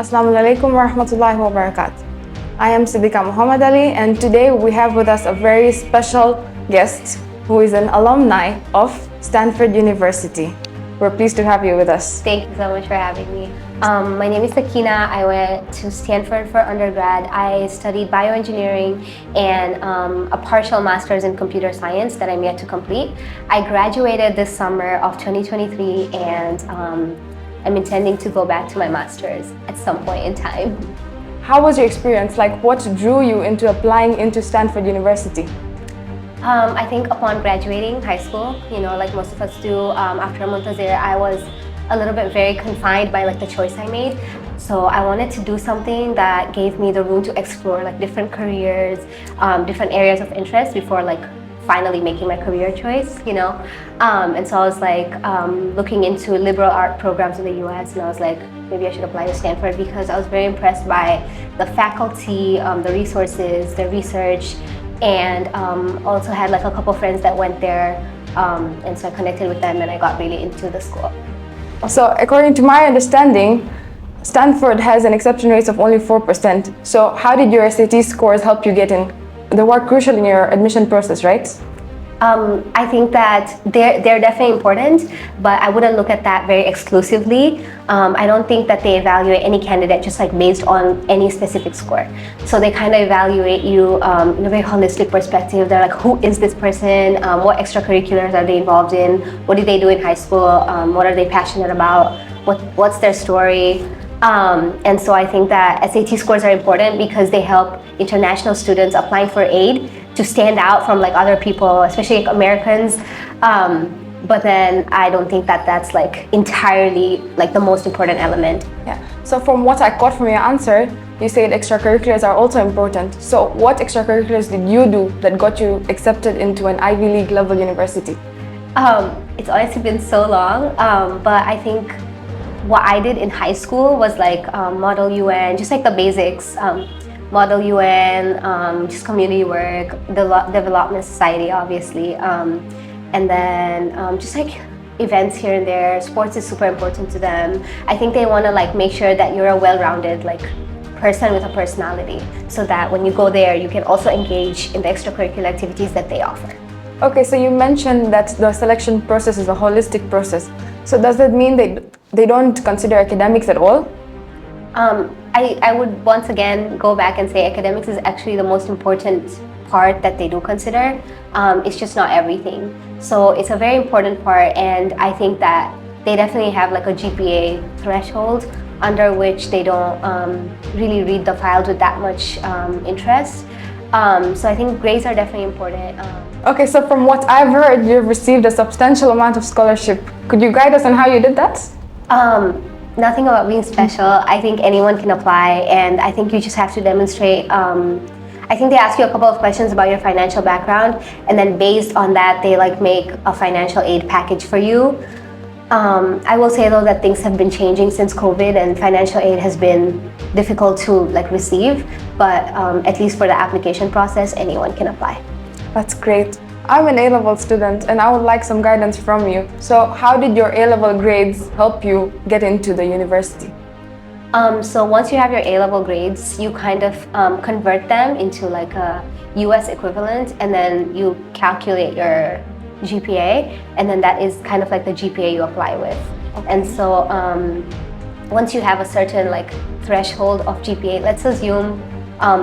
Assalamu alaikum wa rahmatullahi wa barakatuh. I am Siddiqa Muhammad Ali, and today we have with us a very special guest who is an alumni of Stanford University. We're pleased to have you with us. Thank you so much for having me. My name is Sakina. I went to Stanford for undergrad. I studied bioengineering and a partial master's in computer science that I'm yet to complete. I graduated this summer of 2023 and I'm intending to go back to my master's at some point in time. How was your experience? Like, what drew you into applying into Stanford University? I think upon graduating high school, like most of us do, after a month there, I was a little bit very confined by the choice I made. So I wanted to do something that gave me the room to explore different careers, different areas of interest before finally making my career choice, And so I was looking into liberal art programs in the US, and I was like, maybe I should apply to Stanford because I was very impressed by the faculty, the resources, the research, and also had a couple friends that went there, and so I connected with them and I got really into the school. So according to my understanding, Stanford has an acceptance rate of only 4%. So how did your SAT scores help you get in? They were crucial in your admission process, right? I think that they're definitely important, but I wouldn't look at that very exclusively. I don't think that they evaluate any candidate just based on any specific score. So they kind of evaluate you in a very holistic perspective. They're like, who is this person? What extracurriculars are they involved in? What did they do in high school? What are they passionate about? What's their story? And so I think that SAT scores are important because they help international students applying for aid to stand out from other people, especially Americans. But then I don't think that that's entirely the most important element. Yeah. So from what I caught from your answer, you said extracurriculars are also important. So what extracurriculars did you do that got you accepted into an Ivy League level university? It's honestly been so long, but I think what I did in high school was Model UN, just the basics. Model UN, just community work, the development society, obviously, and then just events here and there. Sports is super important to them. I think they want to make sure that you're a well-rounded person with a personality, so that when you go there, you can also engage in the extracurricular activities that they offer. Okay, so you mentioned that the selection process is a holistic process. So does that mean they don't consider academics at all? I would once again go back and say academics is actually the most important part that they do consider. It's just not everything. So it's a very important part, and I think that they definitely have a GPA threshold under which they don't really read the files with that much interest. So I think grades are definitely important. Okay, so from what I've heard, you've received a substantial amount of scholarship. Could you guide us on how you did that? Nothing about being special. I think anyone can apply, and I think you just have to demonstrate. I think they ask you a couple of questions about your financial background, and then based on that, they make a financial aid package for you. I will say though that things have been changing since COVID, and financial aid has been difficult to receive, but at least for the application process, anyone can apply. That's great. I'm an A-level student and I would like some guidance from you. So how did your A-level grades help you get into the university? So once you have your A-level grades, you kind of convert them into a US equivalent, and then you calculate your GPA, and then that is kind of the GPA you apply with. Okay. And so once you have a certain threshold of GPA, let's assume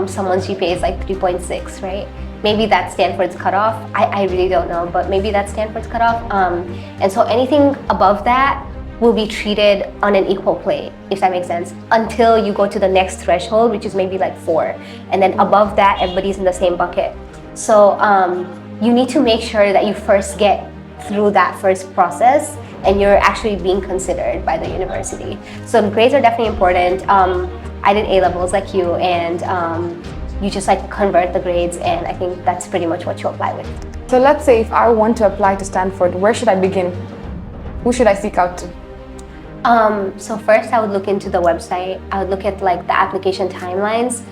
someone's GPA is 3.6, right? Maybe that's Stanford's cutoff. I really don't know, but maybe that's Stanford's cutoff. And so anything above that will be treated on an equal plate, if that makes sense, until you go to the next threshold, which is maybe 4. And then above that, everybody's in the same bucket. So you need to make sure that you first get through that first process and you're actually being considered by the university. So grades are definitely important. I did A-levels like you, and you just convert the grades, and I think that's pretty much what you apply with. So let's say if I want to apply to Stanford, where should I begin? Who should I seek out to? So first I would look into the website. I would look at the application timelines.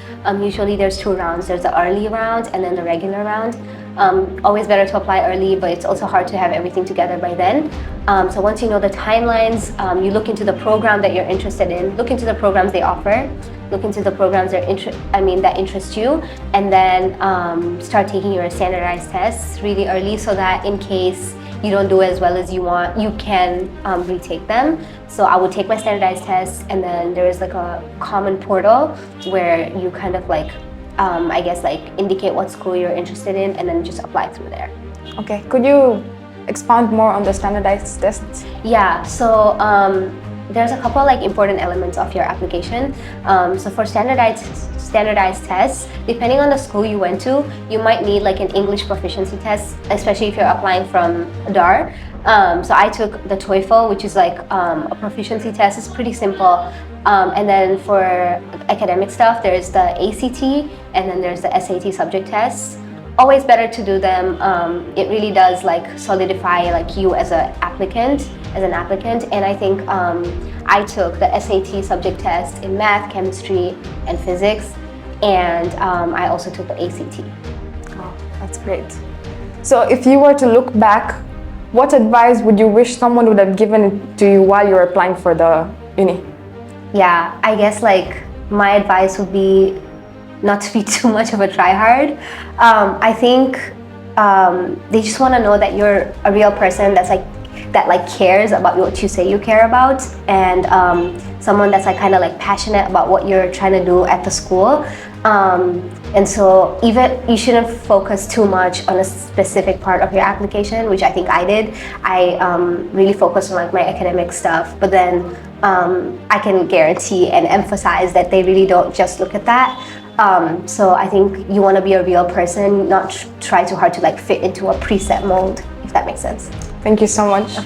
Usually there's 2 rounds. There's the early round and then the regular round. Always better to apply early, but it's also hard to have everything together by then. So once you know the timelines, you look into the program that you're interested in, look into the programs they offer, look into the programs that interest you, and then start taking your standardized tests really early so that in case you don't do as well as you want, you can retake them. So I would take my standardized tests, and then there is like a common portal where you kind of like, I guess like indicate what school you're interested in and then just apply through there. Okay, could you expound more on the standardized tests? Yeah, so there's a couple like important elements of your application. So for standardized tests, depending on the school you went to, you might need like an English proficiency test, especially if you're applying from DAR. So I took the TOEFL, which is like a proficiency test. It's pretty simple. And then for academic stuff, there's the ACT, and then there's the SAT subject tests. Always better to do them. It really does like solidify like you as an applicant. And I think I took the SAT subject test in math, chemistry, and physics, and I also took the ACT. Oh, that's great. So if you were to look back, what advice would you wish someone would have given it to you while you were applying for the uni? Yeah, I guess like my advice would be not to be too much of a tryhard. I think they just want to know that you're a real person that cares about what you say you care about, and someone that's like kind of like passionate about what you're trying to do at the school. And so even you shouldn't focus too much on a specific part of your application, which I think I did. I really focused on like my academic stuff, but then I can guarantee and emphasize that they really don't just look at that. So I think you want to be a real person, not try too hard to like fit into a preset mold, if that makes sense. Thank you so much.